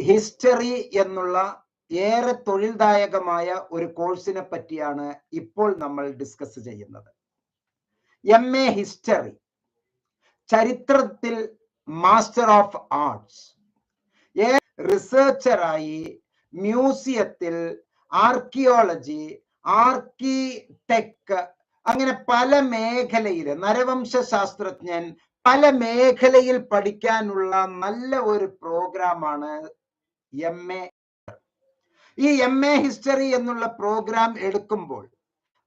History എന്നുള്ള ഏറെ തൊഴിൽദായകമായ ഒരു കോഴ്സിനെ പറ്റിയാണ് ഇപ്പോൾ നമ്മൾ ഡിസ്കസ് ചെയ്യുന്നത്. MA ഹിസ്റ്ററി, ചരിത്രത്തിൽ മാസ്റ്റർ ഓഫ് ആർട്സ്, റിസർച്ചറായി മ്യൂസിയത്തിൽ, ആർക്കിയോളജി, ആർക്കിടെക്ട്, അങ്ങനെ പല മേഖലയിൽ, നരവംശ ശാസ്ത്രജ്ഞൻ, പല മേഖലയിൽ പഠിക്കാനുള്ള നല്ല ഒരു പ്രോഗ്രാമാണ് MA. ഈ MA ഹിസ്റ്ററി എന്നുള്ള പ്രോഗ്രാം എടുക്കുമ്പോൾ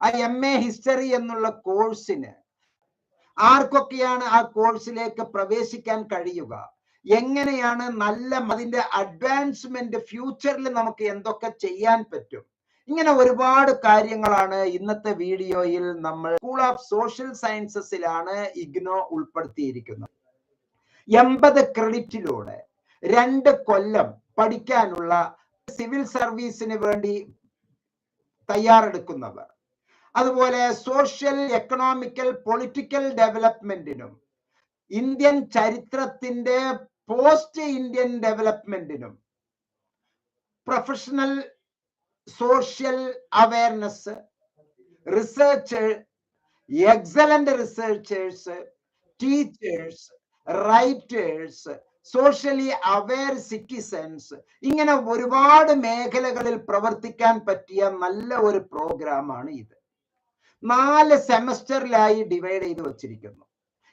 ആ MA ഹിസ്റ്ററി എന്നുള്ള കോഴ്സിന് ആർക്കൊക്കെയാണ് ആ കോഴ്സിലേക്ക് പ്രവേശിക്കാൻ കഴിയുക, എങ്ങനെയാണ് അതിന്റെ അഡ്വാൻസ്മെന്റ് ഫ്യൂച്ചറിൽ നമുക്ക് എന്തൊക്കെ ചെയ്യാൻ പറ്റും, ഇങ്ങനെ ഒരുപാട് കാര്യങ്ങളാണ് ഇന്നത്തെ വീഡിയോയിൽ നമ്മൾ സ്കൂൾ ഓഫ് സോഷ്യൽ സയൻസസിലാണ് ഇഗ്നോ ഉൾപ്പെടുത്തിയിരിക്കുന്നത്. 80 ക്രെഡിറ്റിലൂടെ 2 കൊല്ലം പഠിക്കാനുള്ള സിവിൽ സർവീസിന് വേണ്ടി തയ്യാറെടുക്കുന്നവർ, അതുപോലെ സോഷ്യൽ, എക്കണോമിക്കൽ, പൊളിറ്റിക്കൽ ഡെവലപ്മെന്റിനും ഇന്ത്യൻ ചരിത്രത്തിന്റെ പോസ്റ്റ് ഇന്ത്യൻ ഡെവലപ്മെന്റിനും professional social awareness, researchers, excellent researchers, teachers, writers, socially aware citizens, ഇങ്ങനെ ഒരുപാട് മേഖലകളിൽ പ്രവർത്തിക്കാൻ പറ്റിയ നല്ല ഒരു പ്രോഗ്രാമാണ് ഇത്. 4 സെമസ്റ്ററിലായി ഡിവൈഡ് ചെയ്ത് വച്ചിരിക്കുന്നു.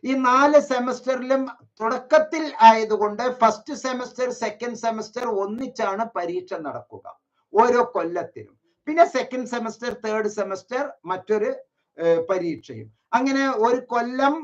ഈ 4 സെമസ്റ്ററിലും തുടക്കത്തിൽ ആയതുകൊണ്ട് ഫസ്റ്റ് സെമസ്റ്റർ, സെക്കൻഡ് സെമസ്റ്റർ ഒന്നിച്ചാണ് പരീക്ഷ നടക്കുക ഓരോ കൊല്ലത്തിലും. പിന്നെ സെക്കൻഡ് സെമസ്റ്റർ, തേർഡ് സെമസ്റ്റർ മറ്റൊരു പരീക്ഷയും. അങ്ങനെ ഒരു കൊല്ലം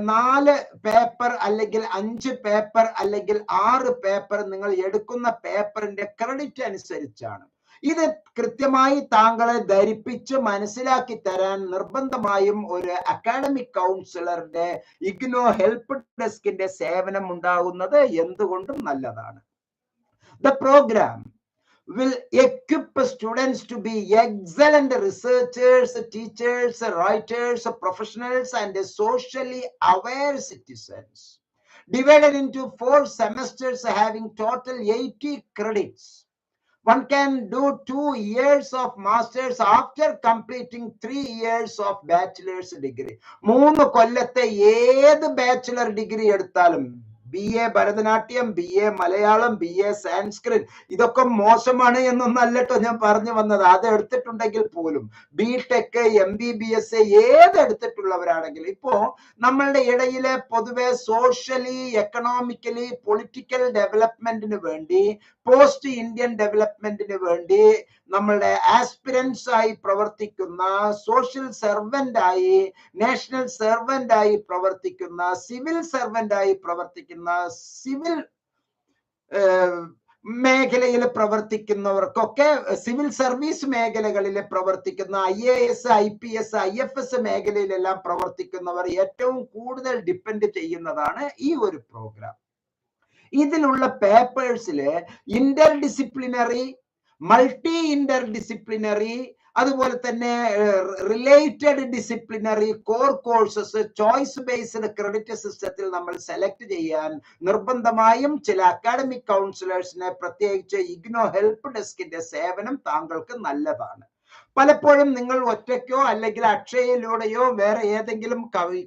4 പേപ്പർ അല്ലെങ്കിൽ 5 പേപ്പർ അല്ലെങ്കിൽ 6 പേപ്പർ നിങ്ങൾ എടുക്കുന്ന പേപ്പറിന്റെ ക്രെഡിറ്റ് അനുസരിച്ചാണ്. ഇത് കൃത്യമായി താങ്കളെ ധരിപ്പിച്ച് മനസ്സിലാക്കി തരാൻ നിർബന്ധമായും ഒരു അക്കാഡമിക് കൗൺസിലറുടെ ഇഗ്നോ ഹെൽപ്പ് ഡെസ്കിന്റെ സേവനം ഉണ്ടാകുന്നത് എന്തുകൊണ്ടും നല്ലതാണ്. The program will equip students to be excellent researchers, teachers, writers, professionals, and socially aware citizens. Divided into 4 semesters having total 80 credits. One can do 2 years of masters after completing 3 years of bachelor's degree. 3 കൊല്ലത്തെ ഏത് bachelor degree എടുത്താലും, BA Bharatanatyam, BA Malayalam, BA Sanskrit, ഇതൊക്കെ മോശമാണ് എന്നൊന്നല്ല കേട്ടോ ഞാൻ പറഞ്ഞു വന്നത്. അത് എടുത്തിട്ടുണ്ടെങ്കിൽ പോലും BTech, MBBS ഏത് എടുത്തിട്ടുള്ളവരാണെങ്കിലും ഇപ്പോ നമ്മളുടെ ഇടയിലെ പൊതുവെ സോഷ്യലി, എക്കണോമിക്കലി, പൊളിറ്റിക്കൽ ഡെവലപ്മെന്റിന് വേണ്ടി, പോസ്റ്റ് ഇന്ത്യൻ ഡെവലപ്മെന്റിന് വേണ്ടി നമ്മളുടെ ആസ്പിരൻസ് ആയി പ്രവർത്തിക്കുന്ന, സോഷ്യൽ സർവന്റ് ആയി, നാഷണൽ സർവന്റ് ആയി പ്രവർത്തിക്കുന്ന, സിവിൽ സർവന്റ് ആയി പ്രവർത്തിക്കുന്ന, സിവിൽ മേഖലയിൽ പ്രവർത്തിക്കുന്നവർക്കൊക്കെ, സിവിൽ സർവീസ് മേഖലകളിൽ പ്രവർത്തിക്കുന്ന, IAS, IPS, IFS മേഖലയിലെല്ലാം പ്രവർത്തിക്കുന്നവർ ഏറ്റവും കൂടുതൽ ഡിപ്പെൻഡ് ചെയ്യുന്നതാണ് ഈ ഒരു പ്രോഗ്രാം. ഇതിലുള്ള പേപ്പേഴ്സില് inter disciplinary, multi inter disciplinary, അതുപോലെ തന്നെ related disciplinary core courses choice based credit സിസ്റ്റത്തിൽ നമ്മൾ സെലക്ട് ചെയ്യാൻ നിർബന്ധമായും ചില അക്കാഡമിക് കൗൺസിലേഴ്സിനെ, പ്രത്യേകിച്ച് ഇഗ്നോ ഹെൽപ്പ് ഡെസ്കിന്റെ സേവനം താങ്കൾക്ക് നല്ലതാണ്. പലപ്പോഴും നിങ്ങൾ ഒറ്റയ്ക്കോ അല്ലെങ്കിൽ അക്ഷയയിലൂടെയോ വേറെ ഏതെങ്കിലും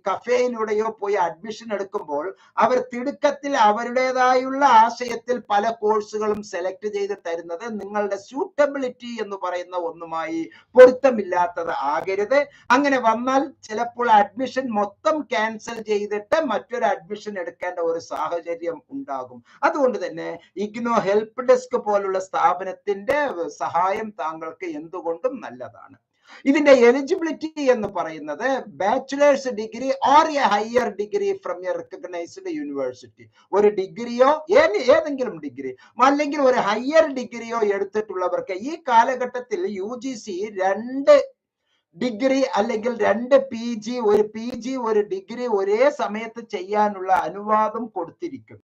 കഫേയിലൂടെയോ പോയി അഡ്മിഷൻ എടുക്കുമ്പോൾ അവർ തിടുക്കത്തിൽ അവരുടേതായുള്ള ആശയത്തിൽ പല കോഴ്സുകളും സെലക്ട് ചെയ്ത് തരുന്നത് നിങ്ങളുടെ സ്യൂട്ടബിലിറ്റി എന്ന് പറയുന്ന ഒന്നുമായി പൊരുത്തമില്ലാത്തത് ആകരുത്. അങ്ങനെ വന്നാൽ ചിലപ്പോൾ അഡ്മിഷൻ മൊത്തം ക്യാൻസൽ ചെയ്തിട്ട് മറ്റൊരു അഡ്മിഷൻ എടുക്കേണ്ട ഒരു സാഹചര്യം ഉണ്ടാകും. അതുകൊണ്ട് തന്നെ ഇഗ്നോ ഹെൽപ്പ് ഡെസ്ക് പോലുള്ള സ്ഥാപനത്തിന്റെ സഹായം താങ്കൾക്ക് എന്തുകൊണ്ടും നല്ലതാണ്. ഇതിന്റെ എലിജിബിലിറ്റി എന്ന് പറയുന്നത് bachelor's degree or a higher degree from a recognised university, ഒരു ഡിഗ്രിയോ ഏതെങ്കിലും ഡിഗ്രി അല്ലെങ്കിൽ ഒരു ഹയർ ഡിഗ്രിയോ എടുത്തിട്ടുള്ളവർക്ക് ഈ കാലഘട്ടത്തിൽ UGC 2 ഡിഗ്രി അല്ലെങ്കിൽ 2 PG, ഒരു PG, ഒരു ഡിഗ്രി ഒരേ സമയത്ത് ചെയ്യാനുള്ള അനുവാദം കൊടുത്തിരിക്കുന്നു.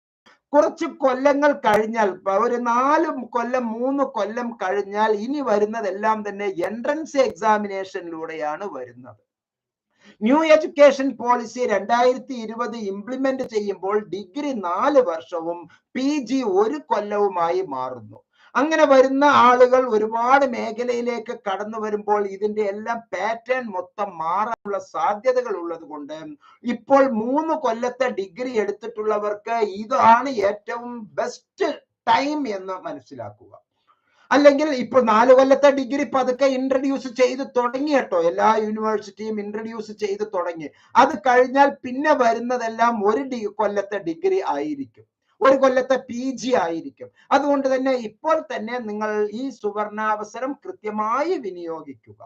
കുറച്ച് കൊല്ലങ്ങൾ കഴിഞ്ഞാൽ, ഒരു 4 കൊല്ലം 3 കൊല്ലം കഴിഞ്ഞാൽ ഇനി വരുന്നതെല്ലാം തന്നെ എൻട്രൻസ് എക്സാമിനേഷനിലൂടെയാണ് വരുന്നത്. ന്യൂ എഡ്യൂക്കേഷൻ പോളിസി 2020 ഇംപ്ലിമെന്റ് ചെയ്യുമ്പോൾ ഡിഗ്രി 4 വർഷവും PG 1 കൊല്ലവുമായി മാറുന്നു. അങ്ങനെ വരുന്ന ആളുകൾ ഒരുപാട് മേഖലയിലേക്ക് കടന്നു വരുമ്പോൾ ഇതിന്റെ എല്ലാം പാറ്റേൺ മൊത്തം മാറാനുള്ള സാധ്യതകൾ ഉള്ളത് കൊണ്ട് ഇപ്പോൾ 3 കൊല്ലത്തെ ഡിഗ്രി എടുത്തിട്ടുള്ളവർക്ക് ഇതാണ് ഏറ്റവും ബെസ്റ്റ് ടൈം എന്ന് മനസ്സിലാക്കുക. അല്ലെങ്കിൽ ഇപ്പൊ 4 കൊല്ലത്തെ ഡിഗ്രി പതുക്കെ ഇൻട്രൊഡ്യൂസ് ചെയ്ത് തുടങ്ങി കേട്ടോ, എല്ലാ യൂണിവേഴ്സിറ്റിയും ഇൻട്രൊഡ്യൂസ് ചെയ്ത് തുടങ്ങി. അത് കഴിഞ്ഞാൽ പിന്നെ വരുന്നതെല്ലാം 1 കൊല്ലത്തെ ഡിഗ്രി ആയിരിക്കും, 1 കൊല്ലത്തെ PG ആയിരിക്കും. അതുകൊണ്ട് തന്നെ ഇപ്പോൾ തന്നെ നിങ്ങൾ ഈ സുവർണാവസരം കൃത്യമായി വിനിയോഗിക്കുക.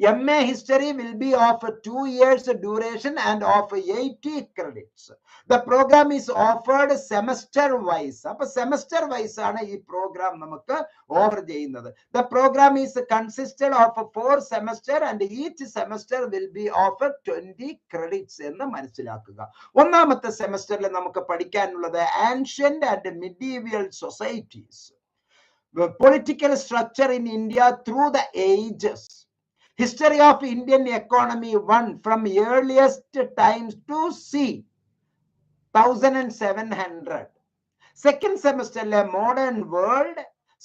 MA History will be of 2 years duration and of 80 credits. The program is offered semester wise. അപ്പോൾ semester wise ആണ് ഈ പ്രോഗ്രാം നമുക്ക് ഓഫർ ചെയ്യുന്നത്. The program is consisted of 4 semester and each semester will be of 20 credits എന്ന് മനസ്സിലാക്കുക. ഒന്നാമത്തെ സെമസ്റ്ററിൽ നമുക്ക് പഠിക്കാനുള്ളത് ancient and medieval societies, political structure in India through the ages, history of Indian economy 1 from earliest times to C 1700. Second semester modern world,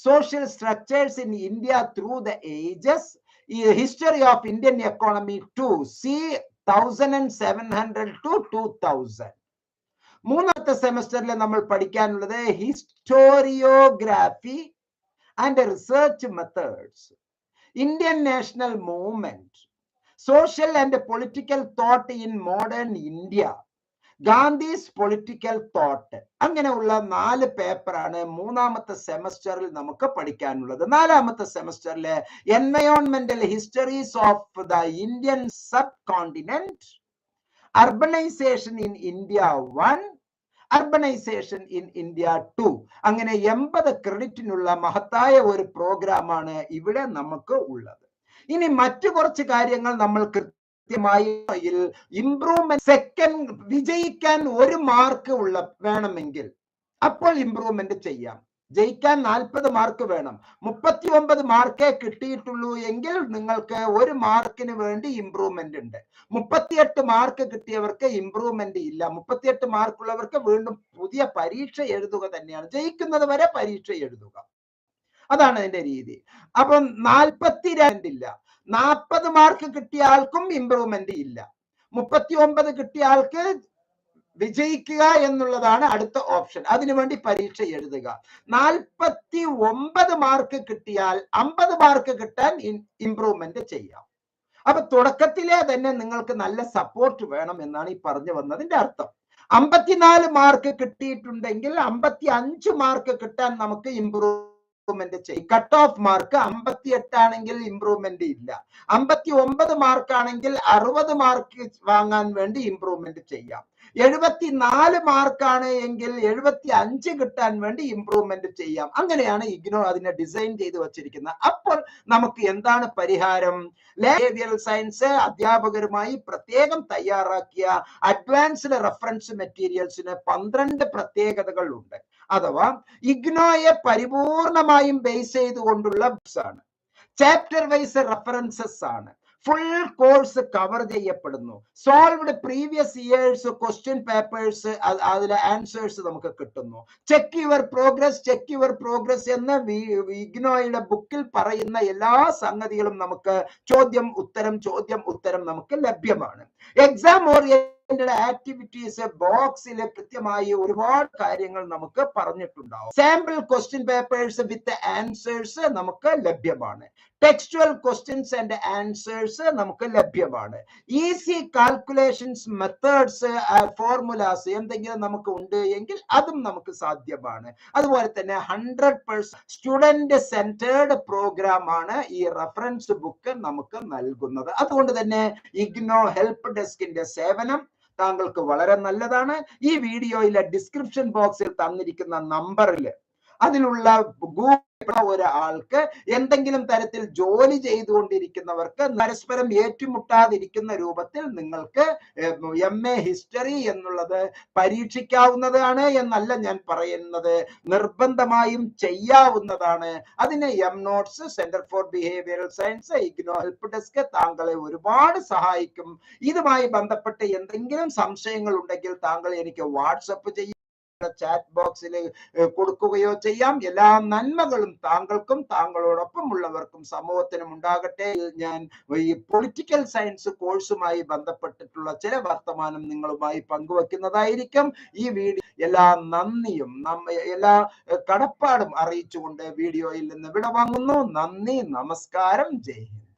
social structures in India through the ages, history of Indian economy 2 C 1700 to 2000. മൂന്നാമത്തെ സെമസ്റ്ററിൽ നമ്മൾ പഠിക്കാനുള്ളത് historiography and research methods, Indian national movement, social and political thought in modern India, Gandhi's political thought. അങ്ങനെയുള്ള 4 പേപ്പറാണ് മൂന്നാമത്തെ സെമസ്റ്ററിൽ നമുക്ക് പഠിക്കാനുള്ളത്. നാലാമത്തെ സെമസ്റ്ററിൽ എൻവയോൺമെന്റൽ histories of the Indian sub continent, urbanisation in India 1, urbanisation in India 2. അങ്ങനെ 80 ക്രെഡിറ്റിനുള്ള മഹത്തായ ഒരു പ്രോഗ്രാമാണ് ഇവിടെ നമുക്ക് ഉള്ളത്. ഇനി മറ്റു കുറച്ച് കാര്യങ്ങൾ നമ്മൾ കൃത്യമായി ഇംപ്രൂവ്മെന്റ്, സെക്കൻഡ് വിജയിക്കാൻ 1 മാർക്ക് വേണമെങ്കിൽ അപ്പോൾ ഇംപ്രൂവ്മെന്റ് ചെയ്യാം. ജയിക്കാൻ 40 മാർക്ക് വേണം, 39 മാർക്കേ കിട്ടിയിട്ടുള്ളൂ എങ്കിൽ നിങ്ങൾക്ക് 1 മാർക്കിന് വേണ്ടി ഇംപ്രൂവ്മെന്റ് ഉണ്ട്. 38 മാർക്ക് കിട്ടിയവർക്ക് ഇംപ്രൂവ്മെന്റ് ഇല്ല. 38 മാർക്കുള്ളവർക്ക് വീണ്ടും പുതിയ പരീക്ഷ എഴുതുക തന്നെയാണ്, ജയിക്കുന്നത് വരെ പരീക്ഷ എഴുതുക. അതാണ് അതിന്റെ രീതി. അപ്പം 42 ഇല്ല. 40 മാർക്ക് കിട്ടിയ ആൾക്കും ഇംപ്രൂവ്മെന്റ് ഇല്ല. 39 കിട്ടിയ ആൾക്ക് വിജയിക്കുക എന്നുള്ളതാണ് അടുത്ത ഓപ്ഷൻ. അതിനുവേണ്ടി പരീക്ഷ എഴുതുക. 49 മാർക്ക് കിട്ടിയാൽ 50 മാർക്ക് കിട്ടാൻ ഇംപ്രൂവ്മെന്റ് ചെയ്യാം. അപ്പൊ തുടക്കത്തിലെ തന്നെ നിങ്ങൾക്ക് നല്ല സപ്പോർട്ട് വേണം എന്നാണ് ഈ പറഞ്ഞു വന്നതിന്റെ അർത്ഥം. 54 മാർക്ക് കിട്ടിയിട്ടുണ്ടെങ്കിൽ 55 മാർക്ക് കിട്ടാൻ നമുക്ക് ഇംപ്രൂവ്മെന്റ് ചെയ്യും. കട്ട് ഓഫ് മാർക്ക് 58 ആണെങ്കിൽ ഇംപ്രൂവ്മെന്റ് ഇല്ല. 59 മാർക്കാണെങ്കിൽ 60 മാർക്ക് വാങ്ങാൻ വേണ്ടി ഇംപ്രൂവ്മെന്റ് ചെയ്യാം. 74 മാർക്കാണ് എങ്കിൽ 75 കിട്ടാൻ വേണ്ടി ഇംപ്രൂവ്മെന്റ് ചെയ്യാം. അങ്ങനെയാണ് ഇഗ്നോ അതിനെ ഡിസൈൻ ചെയ്ത് വച്ചിരിക്കുന്നത്. അപ്പോൾ നമുക്ക് എന്താണ് പരിഹാരം? ബിഹേവിയറൽ സയൻസ് അധ്യാപകരുമായി പ്രത്യേകം തയ്യാറാക്കിയ അഡ്വാൻസ്ഡ് റെഫറൻസ് മെറ്റീരിയൽസിന് 12 പ്രത്യേകതകൾ ഉണ്ട്. അഥവാ ഇഗ്നോയെ പരിപൂർണമായും ബേസ് ചെയ്തുകൊണ്ടുള്ള ബുക്സ് ആണ്. ചാപ്റ്റർ വൈസ് റെഫറൻസസ് ആണ്. ഫുൾ കോഴ്സ് കവർ ചെയ്യപ്പെടുന്നു. Solved previous years question papers, അതിലെ ആൻസേഴ്സ് നമുക്ക് കിട്ടുന്നു. ചെക്ക് യുവർ പ്രോഗ്രസ് എന്ന ഇഗ്നോയുടെ ബുക്കിൽ പറയുന്ന എല്ലാ സംഗതികളും നമുക്ക് ചോദ്യം ഉത്തരം നമുക്ക് ലഭ്യമാണ്. എക്സാം ഓറിയന്റഡ് ആക്ടിവിറ്റീസ് ബോക്സിൽ കൃത്യമായി ഒരുപാട് കാര്യങ്ങൾ നമുക്ക് പറഞ്ഞിട്ടുണ്ടാവും. Sample question papers with answers നമുക്ക് ലഭ്യമാണ്. ടെക്സ്റ്റുവൽ ക്വസ്റ്റ്യൻസ് ആൻഡ് ആൻസേഴ്സ് നമുക്ക് ലഭ്യമാണ്. ഈസി കാൽക്കുലേഷൻസ്, മെത്തേഡ്സ്, ഫോർമുലാസ് എന്തെങ്കിലും നമുക്ക് ഉണ്ട് എങ്കിൽ അതും നമുക്ക് സാധ്യമാണ്. അതുപോലെ തന്നെ 100% സ്റ്റുഡന്റ് സെന്റേർഡ് പ്രോഗ്രാം ആണ് ഈ റെഫറൻസ് ബുക്ക് നമുക്ക് നൽകുന്നത്. അതുകൊണ്ട് തന്നെ ഇഗ്നോ ഹെൽപ്പ് ഡെസ്കിന്റെ സേവനം താങ്കൾക്ക് വളരെ നല്ലതാണ്. ഈ വീഡിയോയിലെ ഡിസ്ക്രിപ്ഷൻ ബോക്സിൽ തന്നിരിക്കുന്ന നമ്പറിൽ അതിലുള്ള ഒരാൾക്ക് എന്തെങ്കിലും തരത്തിൽ ജോലി ചെയ്തുകൊണ്ടിരിക്കുന്നവർക്ക് പരസ്പരം ഏറ്റുമുട്ടാതിരിക്കുന്ന രൂപത്തിൽ നിങ്ങൾക്ക് MA ഹിസ്റ്ററി എന്നുള്ളത് പരീക്ഷിക്കാവുന്നതാണ് എന്നല്ല ഞാൻ പറയുന്നത്, നിർബന്ധമായും ചെയ്യാവുന്നതാണ്. അതിന് MNotes, centre for behavioural science, IGNOU help desk താങ്കളെ ഒരുപാട് സഹായിക്കും. ഇതുമായി ബന്ധപ്പെട്ട് എന്തെങ്കിലും സംശയങ്ങൾ ഉണ്ടെങ്കിൽ താങ്കൾ എനിക്ക് വാട്സപ്പ് ചെയ്യും, ചാറ്റ് ബോക്സിൽ കൊടുക്കുകയോ ചെയ്യാം. എല്ലാ നന്മകളും താങ്കൾക്കും താങ്കളോടൊപ്പം ഉള്ളവർക്കും സമൂഹത്തിനും ഉണ്ടാകട്ടെ. ഞാൻ ഈ പൊളിറ്റിക്കൽ സയൻസ് കോഴ്സുമായി ബന്ധപ്പെട്ടിട്ടുള്ള ചില വർത്തമാനം നിങ്ങളുമായി പങ്കുവെക്കുന്നതായിരിക്കും. ഈ വീഡിയോ എല്ലാ നന്ദിയും എല്ലാ കടപ്പാടും അറിയിച്ചുകൊണ്ട് വീഡിയോയിൽ നിന്ന് വിടവാങ്ങുന്നു. നന്ദി, നമസ്കാരം, ജയ് ഹിന്ദ്.